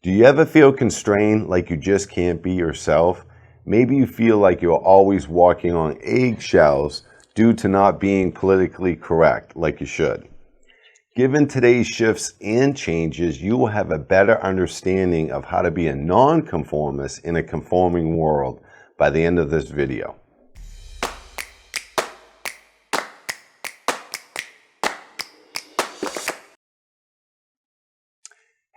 Do you ever feel constrained, like you just can't be yourself? Maybe you feel like you're always walking on eggshells due to not being politically correct like you should. Given today's shifts and changes, you will have a better understanding of how to be a nonconformist in a conforming world by the end of this video.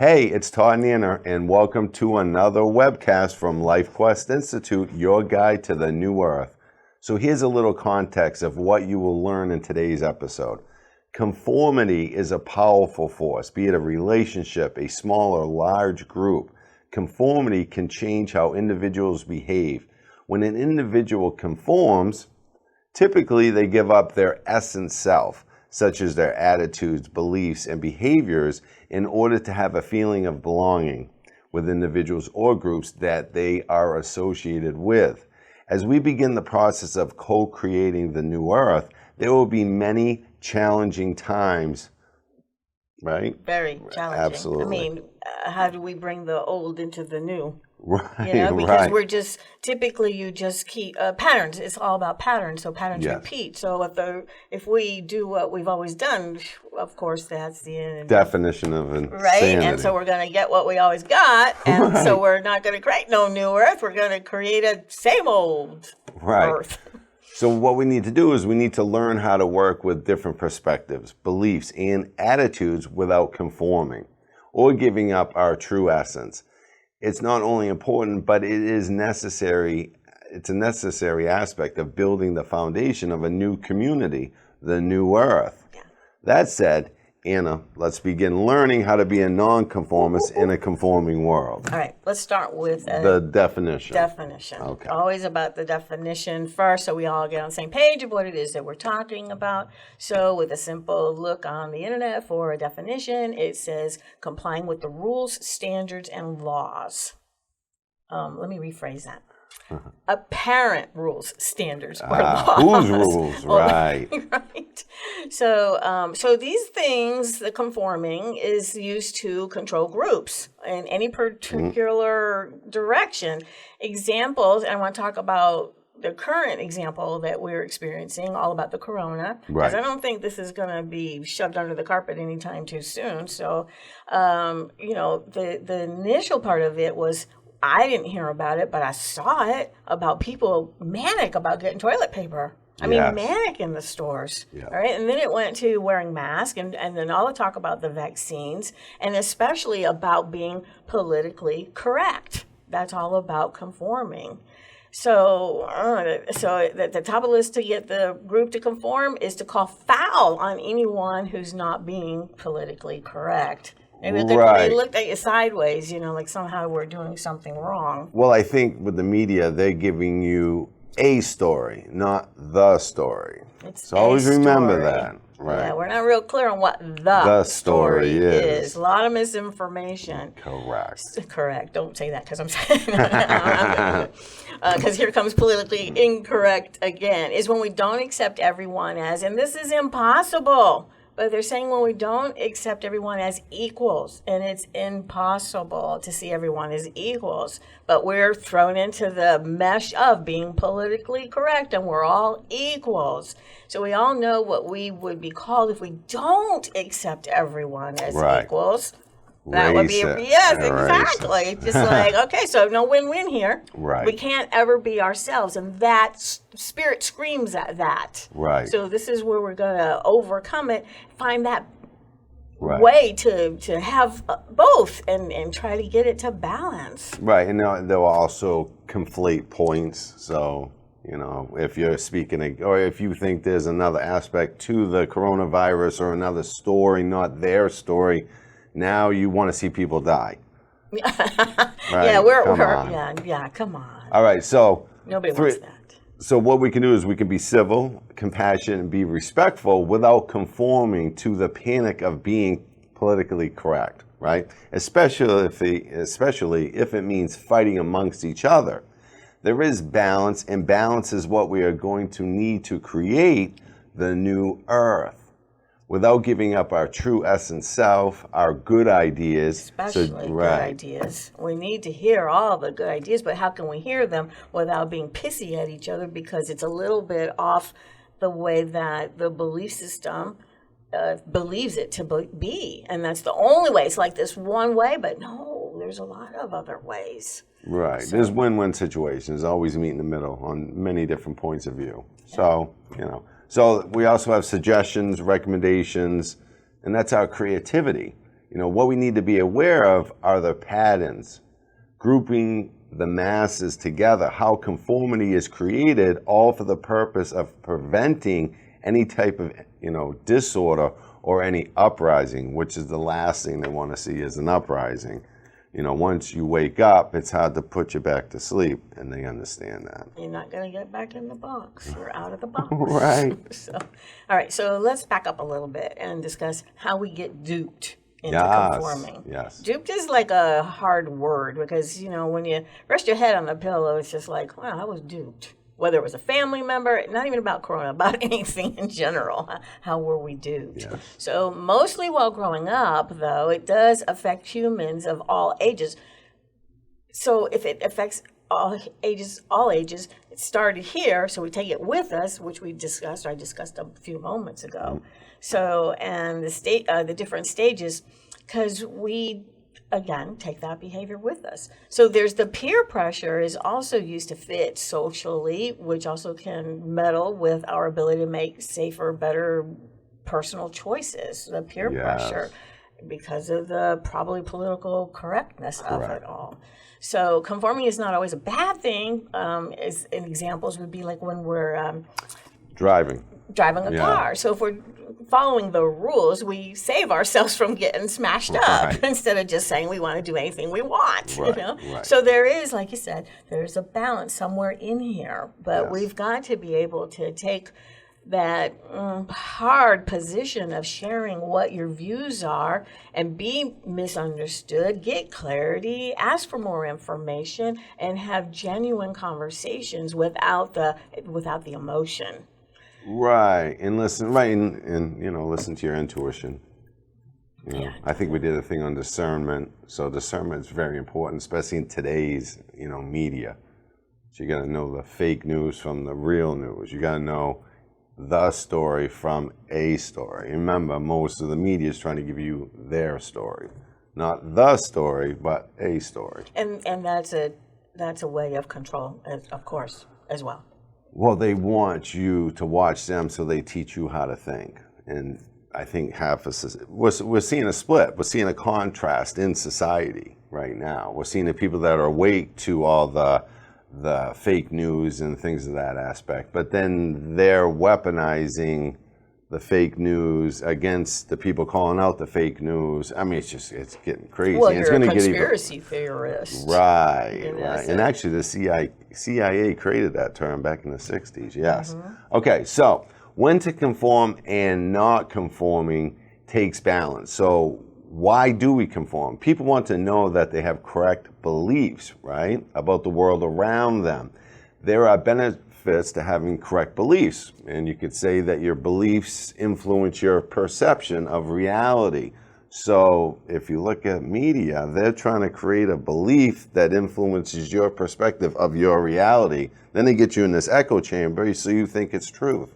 Hey, it's Todd Nanner, and welcome to another webcast from LifeQuest Institute, your guide to the new earth. So here's a little context of what you will learn in today's episode. Conformity is a powerful force, be it a relationship, a small or large group. Conformity can change how individuals behave. When an individual conforms, typically they give up their essence self, such as their attitudes, beliefs, and behaviors, in order to have a feeling of belonging with individuals or groups that they are associated with. As we begin the process of co-creating the new earth, there will be many challenging times, right? Very challenging. Absolutely. I mean, how do we bring the old into the new? Right, Because right. we're just, typically you just keep, patterns, it's all about patterns, so patterns Yes. repeat. So if we do what we've always done, of course that's the end. Definition of insanity. Right, and so we're going to get what we always got, and Right. so we're not going to create no new earth, we're going to create a same old Right. earth. So what we need to do is we need to learn how to work with different perspectives, beliefs, and attitudes without conforming or giving up our true essence. It's not only important, but it is necessary. It's a necessary aspect of building the foundation of a new community, the new earth. Yeah. That said, Anna, let's begin learning how to be a nonconformist in a conforming world. All right, let's start with The definition. Okay. Always about the definition first, so we all get on the same page of what it is that we're talking about. So with a simple look on the internet for a definition, it says complying with the rules, standards, and laws. Let me rephrase that. Apparent rules, standards, or laws. Whose rules? Right. Right. So these things, the conforming, is used to control groups in any particular direction. Examples, and I want to talk about the current example that we're experiencing, all about the corona, because I don't think this is going to be shoved under the carpet anytime too soon. So, the initial part of it was, I didn't hear about it, but I saw it about people manic about getting toilet paper. I mean, manic in the stores, all right? And then it went to wearing masks, and then all the talk about the vaccines, and especially about being politically correct. That's all about conforming. So at the top of the list to get the group to conform is to call foul on anyone who's not being politically correct. Maybe they looked at you sideways, like somehow we're doing something wrong. Well, I think with the media, they're giving you a story, not the story. It's so always remember story. that. Right. Yeah, we're not real clear on what the story is. A lot of misinformation. Correct. Don't say that because I'm saying because here comes politically incorrect again. Is when we don't accept everyone as, and this is impossible. But they're saying when we don't accept everyone as equals, and it's impossible to see everyone as equals, but we're thrown into the mesh of being politically correct, and we're all equals. So we all know what we would be called if we don't accept everyone as equals. That would be, yes, exactly. Just like, okay, so no win-win here. Right. We can't ever be ourselves, and that spirit screams at that. Right. So this is where we're going to overcome it, find that way to have both and try to get it to balance. Right, and they'll also conflate points. So, if you're speaking, or if you think there's another aspect to the coronavirus or another story, not their story, now you want to see people die. Right? Yeah, come on. All right, so nobody wants that. So what we can do is we can be civil, compassionate, and be respectful without conforming to the panic of being politically correct, right? Especially if it means fighting amongst each other. There is balance, and balance is what we are going to need to create the new earth. without giving up our true essence self, our good ideas. Especially good ideas. We need to hear all the good ideas, but how can we hear them without being pissy at each other because it's a little bit off the way that the belief system believes it to be. And that's the only way. It's like this one way, but no, there's a lot of other ways. Right. So, there's win-win situations. Always meet in the middle on many different points of view. Yeah. So, So we also have suggestions, recommendations, and that's our creativity. What we need to be aware of are the patterns, grouping the masses together, how conformity is created, all for the purpose of preventing any type of, disorder or any uprising, which is the last thing they want to see is an uprising. Once you wake up, it's hard to put you back to sleep, and they understand that. You're not going to get back in the box. You're out of the box. Right. All right, so let's back up a little bit and discuss how we get duped into conforming. Yes. Duped is like a hard word because, when you rest your head on the pillow, it's just like, wow, I was duped. Whether it was a family member, not even about Corona, about anything in general. How were we duped? Yes. So mostly while growing up, though, it does affect humans of all ages. So if it affects all ages, it started here, so we take it with us, which I discussed a few moments ago. So, and the different stages, because we, again, take that behavior with us. So there's the peer pressure is also used to fit socially, which also can meddle with our ability to make safer, better personal choices. The peer pressure, because of the probably political correctness of it all. So conforming is not always a bad thing. Examples would be like when we're driving a car. So if we're following the rules, we save ourselves from getting smashed up instead of just saying we want to do anything we want. Right. So there is, like you said, there's a balance somewhere in here, but we've got to be able to take that hard position of sharing what your views are and be misunderstood, get clarity, ask for more information, and have genuine conversations without the emotion. Right, and listen, and listen to your intuition. I think we did a thing on discernment. So discernment is very important, especially in today's, media. So you got to know the fake news from the real news. You got to know the story from a story. Remember, most of the media is trying to give you their story, not the story, but a story. And that's a way of control, of course, as well. Well, they want you to watch them so they teach you how to think. And I think we're seeing a split. We're seeing a contrast in society right now. We're seeing the people that are awake to all the fake news and things of that aspect. But then they're weaponizing the fake news against the people calling out the fake news. I mean, it's getting crazy. Well, it's you're a conspiracy theorist. Right. And actually, the CIA created that term back in the 60s, yes. Mm-hmm. Okay, so when to conform and not conforming takes balance. So why do we conform? People want to know that they have correct beliefs, right, about the world around them. There are benefits to having correct beliefs, and you could say that your beliefs influence your perception of reality. So if you look at media, they're trying to create a belief that influences your perspective of your reality. Then they get you in this echo chamber, so you think it's truth.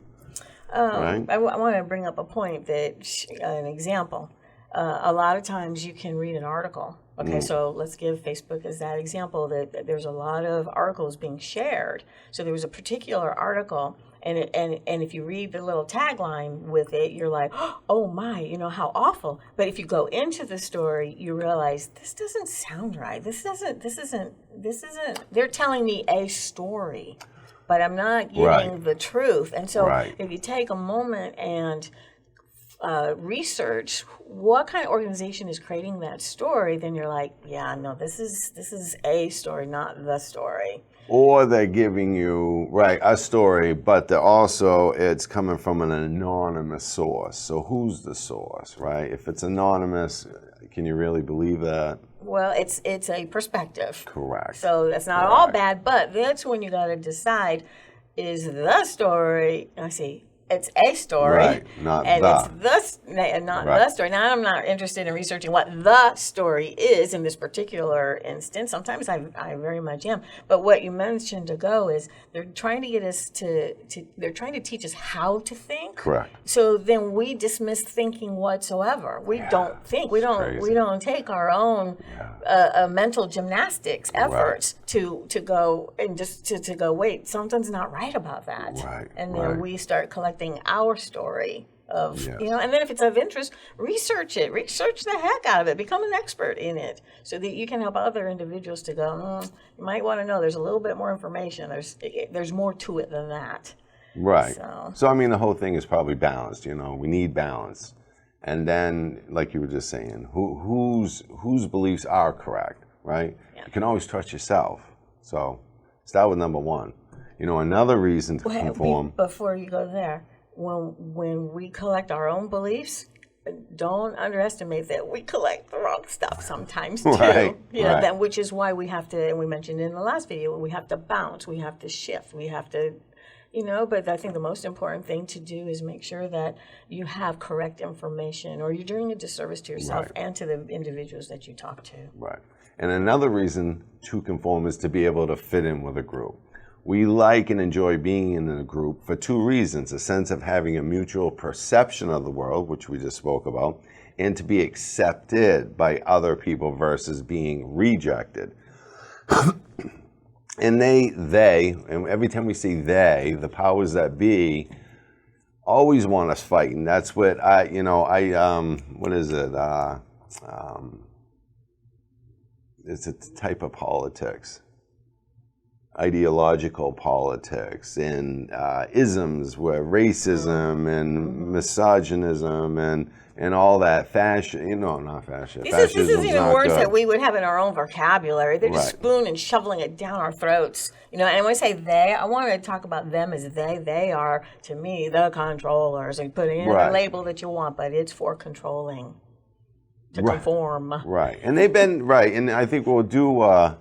Right? I want to bring up a point an example. A lot of times you can read an article. Okay, so let's give Facebook as that example that there's a lot of articles being shared. So there was a particular article, and if you read the little tagline with it, you're like, oh my, how awful. But if you go into the story, you realize this doesn't sound right. This isn't. They're telling me a story, but I'm not getting the truth. And so if you take a moment and research what kind of organization is creating that story, then you're like, yeah, no, this is a story, not the story. Or they're giving you a story, but it's coming from an anonymous source. So who's the source, right? If it's anonymous, can you really believe that? Well, it's a perspective. Correct. So that's not all bad, but that's when you got to decide, is the story, it's a story, right? Not and the. it's not the story. Now I'm not interested in researching what the story is in this particular instance. Sometimes I very much am. But what you mentioned ago is they're trying to get us to they're trying to teach us how to think. Correct. So then we dismiss thinking whatsoever. We don't think. We don't take our own mental gymnastics efforts to go and just to go, wait, something's not right about that. Right. And then we start collecting our story of, and then if it's of interest, research it. Research the heck out of it. Become an expert in it so that you can help other individuals to go, you might want to know there's a little bit more information. There's more to it than that. Right. So I mean, the whole thing is probably balanced. We need balance. And then, like you were just saying, whose beliefs are correct, right? Yeah. You can always trust yourself. So start with number one. Another reason to conform. Before you go there, when we collect our own beliefs, don't underestimate that we collect the wrong stuff sometimes too. Right. That which is why we have to, and we mentioned in the last video, we have to bounce, we have to shift, we have to. But I think the most important thing to do is make sure that you have correct information, or you're doing a disservice to yourself and to the individuals that you talk to. Right. And another reason to conform is to be able to fit in with a group. We like and enjoy being in a group for two reasons: a sense of having a mutual perception of the world, which we just spoke about, and to be accepted by other people versus being rejected. And they, and every time we say they, the powers that be, always want us fighting. That's what what is it? It's a type of politics, ideological politics, and isms, where racism and misogynism and all that fashion, not fashion. This isn't even words that we would have in our own vocabulary. They're just spoon and shoveling it down our throats. And when I say they, I want to talk about them as they. They are, to me, the controllers. And put in the label that you want, but it's for controlling, to conform. Right. And they've been, and I think we'll do...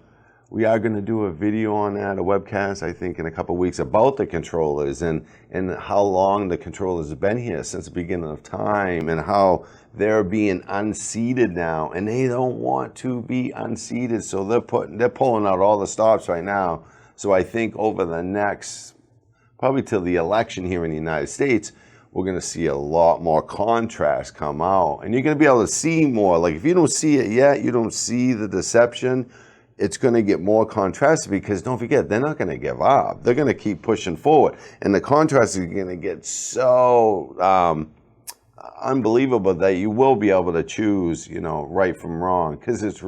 we are going to do a video on that, a webcast, I think, in a couple of weeks about the controllers and how long the controllers have been here since the beginning of time, and how they're being unseated now, and they don't want to be unseated, so they're pulling out all the stops right now. So I think over the next, probably till the election here in the United States, we're going to see a lot more contrast come out, and you're going to be able to see more. Like, if you don't see it yet, you don't see the deception, it's going to get more contrasted, because don't forget, they're not going to give up. They're going to keep pushing forward. And the contrast is going to get so unbelievable that you will be able to choose, right from wrong. Because it's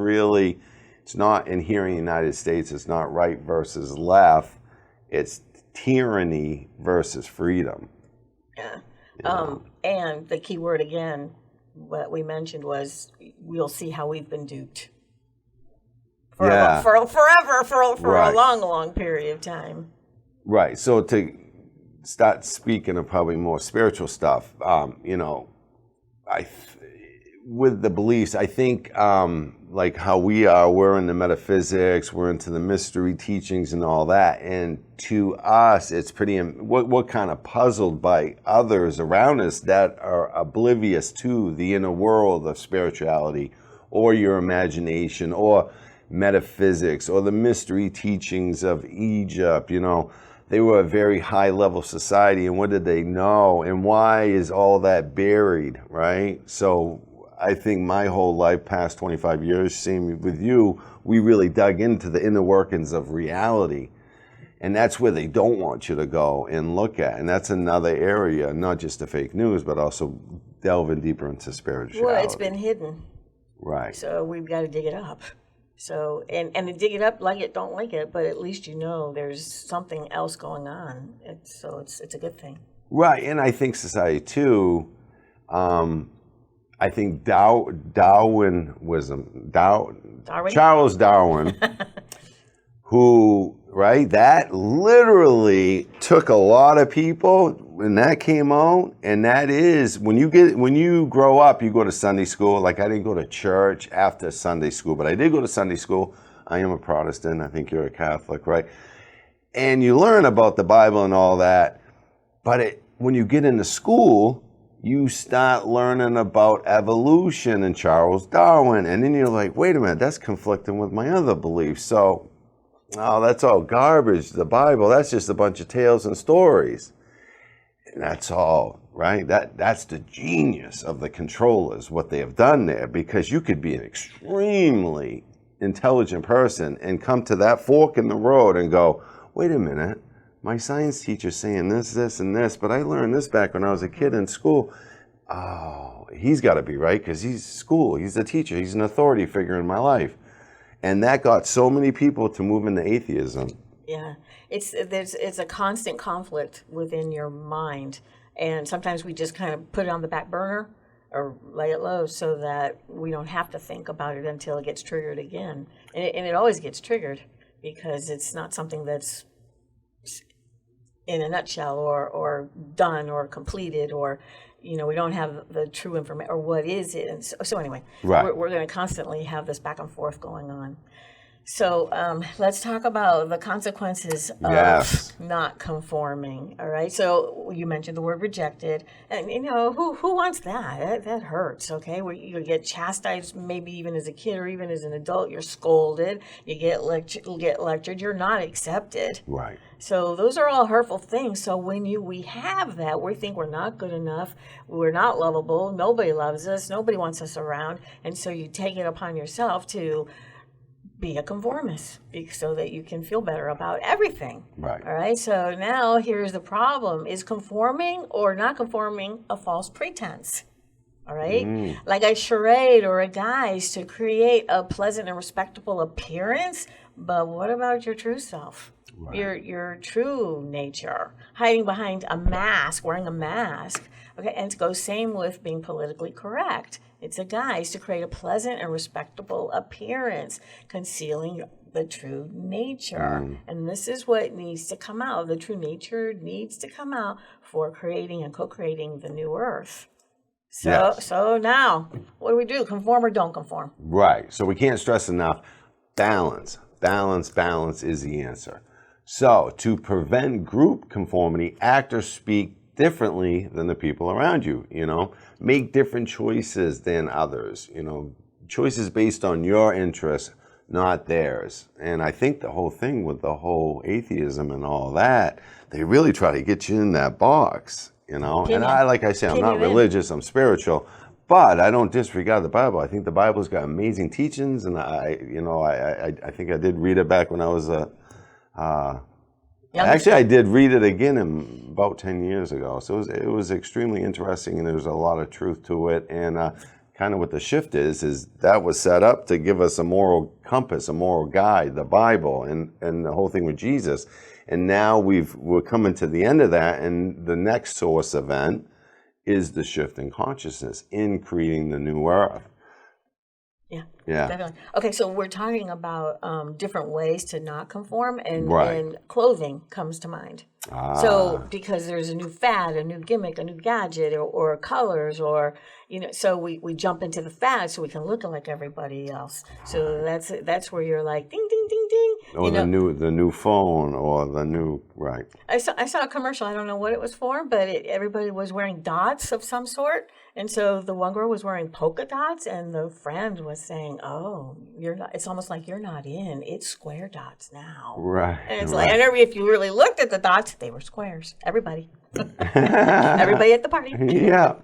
not, in here in the United States, it's not right versus left. It's tyranny versus freedom. Yeah. And the key word again, what we mentioned was, we'll see how we've been duped. For a long period of time. Right. So to start speaking of probably more spiritual stuff, with the beliefs, I think like how we're in the metaphysics, we're into the mystery teachings and all that. And to us, it's pretty, we're kind of puzzled by others around us that are oblivious to the inner world of spirituality, or your imagination, or metaphysics, or the mystery teachings of Egypt. They were a very high level society, and what did they know, and why is all that buried, right? So I think my whole life, past 25 years, same with you, we really dug into the inner workings of reality, and that's where they don't want you to go and look at. And that's another area, not just the fake news, but also delving deeper into spirituality. Well, it's been hidden, right? So we've got to dig it up. So, and to dig it up, like it, don't like it, but at least there's something else going on. It's a good thing. Right, and I think society too, I think Darwinism, Charles Darwin, who, that literally took a lot of people when that came out. And that is, when you grow up, you go to Sunday school. Like, I didn't go to church after Sunday school, but I did go to Sunday school. I am a Protestant. I think you're a Catholic, right? And you learn about the Bible and all that, but when you get into school, you start learning about evolution and Charles Darwin, and then you're like, wait a minute, that's conflicting with my other beliefs. So, oh, that's all garbage. The Bible, that's just a bunch of tales and stories. And that's all, right? That's the genius of the controllers, what they have done there, because you could be an extremely intelligent person and come to that fork in the road and go, wait a minute, my science teacher's saying this, this, and this, but I learned this back when I was a kid in school. Oh, he's got to be right because he's school, he's a teacher, he's an authority figure in my life. And that got so many people to move into atheism. Yeah, it's a constant conflict within your mind. And sometimes we just kind of put it on the back burner or lay it low so that we don't have to think about it until it gets triggered again. And it always gets triggered because it's not something that's in a nutshell or done or completed or, you know, we don't have the true information or what is it. And so anyway, right. we're going to constantly have this back and forth going on. So let's talk about the consequences of not conforming. All right. So you mentioned the word rejected, and you know who wants that? That hurts. Okay, where you get chastised, maybe even as a kid or even as an adult, you're scolded. You get lectured. You're not accepted. Right. So those are all hurtful things. So when we have that, we think we're not good enough, we're not lovable, nobody loves us, nobody wants us around, and so you take it upon yourself to be a conformist so that you can feel better about everything. Right. All right. So now here's the problem. Is conforming or not conforming a false pretense? All right. Like a charade or a guise to create a pleasant and respectable appearance. But what about your true self? Right. Your true nature, hiding behind a mask, wearing a mask. Okay. And it goes same with being politically correct. It's a guise to create a pleasant and respectable appearance, concealing the true nature. And this is what needs to come out. The true nature needs to come out for creating and co-creating the new earth. So now, what do we do? Conform or don't conform? Right. So we can't stress enough. Balance. Balance is the answer. So to prevent group conformity, act or speak differently than the people around you, you know, make different choices than others, you know, choices based on your interests, not theirs. And I think the whole thing with the whole atheism and all that, they really try to get you in that box, you know. And I, like I say, I'm not religious, I'm spiritual, but I don't disregard the Bible. I think the Bible's got amazing teachings, and I think I did read it back when I was actually, I did read it again about 10 years ago. So it was extremely interesting, and there was a lot of truth to it. And kind of what the shift is that was set up to give us a moral compass, a moral guide, the Bible, and the whole thing with Jesus. And now we're coming to the end of that, and the next source event is the shift in consciousness in creating the new earth. Yeah. Definitely. Okay, so we're talking about different ways to not conform, and clothing comes to mind. So because there's a new fad, a new gimmick, a new gadget, or colors, or you know, so we jump into the fad so we can look like everybody else. So that's where you're like ding ding ding ding. Or the new phone, or the new right. I saw a commercial. I don't know what it was for, but everybody was wearing dots of some sort. And so the one girl was wearing polka dots, and the friend was saying, "Oh, you're not. It's almost like you're not in. It's square dots now." Right. And it's like, and if you really looked at the dots, they were squares. Everybody at the party. Yeah.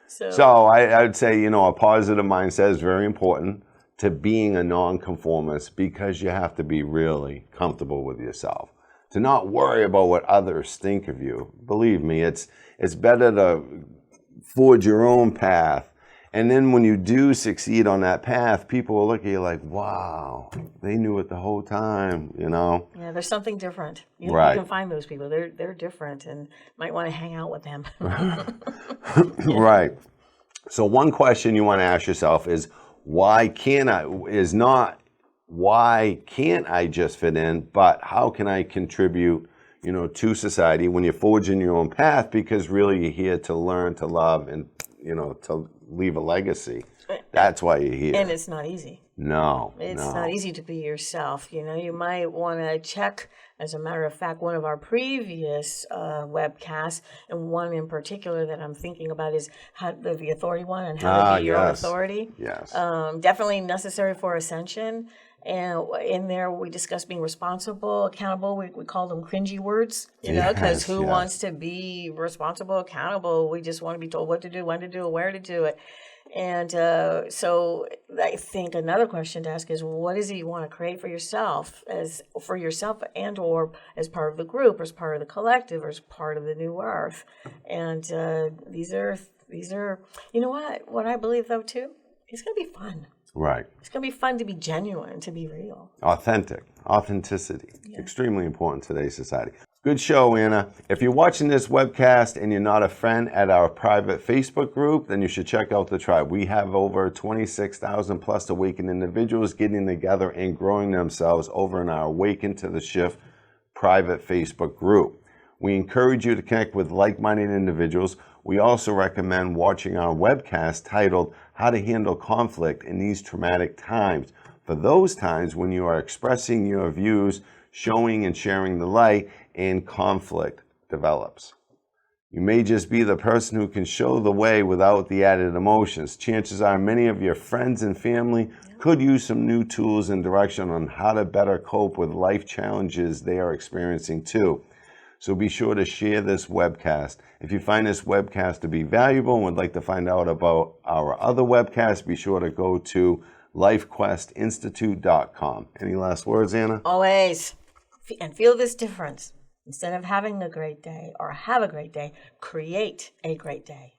So I would say, you know, a positive mindset is very important to being a nonconformist, because you have to be really comfortable with yourself. To not worry about what others think of you. Believe me, it's better to forge your own path. And then when you do succeed on that path, people will look at you like, wow, they knew it the whole time, you know? Yeah, there's something different. You can find those people. They're different, and might want to hang out with them. Right. So one question you want to ask yourself is, why can't I just fit in, but how can I contribute, you know, to society when you're forging your own path, because really you're here to learn, to love, and, you know, to leave a legacy. That's why you're here. And it's not easy. No. It's not easy to be yourself. You might want to check, as a matter of fact, one of our previous webcasts, and one in particular that I'm thinking about is how the authority one and how to be your own authority. Yes. Definitely necessary for ascension. And in there, we discuss being responsible, accountable. We call them cringy words, because who wants to be responsible, accountable? We just want to be told what to do, when to do it, where to do it. And so I think another question to ask is, what is it you want to create for yourself, and or as part of the group, or as part of the collective, or as part of the new earth? And these are, what I believe though too, it's going to be fun. Right. It's going to be fun to be genuine, to be real. Authenticity. Extremely important in today's society. Good show, Anna. If you're watching this webcast and you're not a friend at our private Facebook group, then you should check out the tribe. We have over 26,000 plus awakened individuals getting together and growing themselves over in our Awaken to the Shift private Facebook group. We encourage you to connect with like-minded individuals. We also recommend watching our webcast titled How to Handle Conflict in These Traumatic Times. For those times when you are expressing your views, showing and sharing the light, and conflict develops. You may just be the person who can show the way without the added emotions. Chances are many of your friends and family could use some new tools and direction on how to better cope with life challenges they are experiencing too. So be sure to share this webcast. If you find this webcast to be valuable and would like to find out about our other webcasts, be sure to go to LifeQuestInstitute.com. Any last words, Anna? Always. And feel this difference. Instead of having a great day or have a great day, create a great day.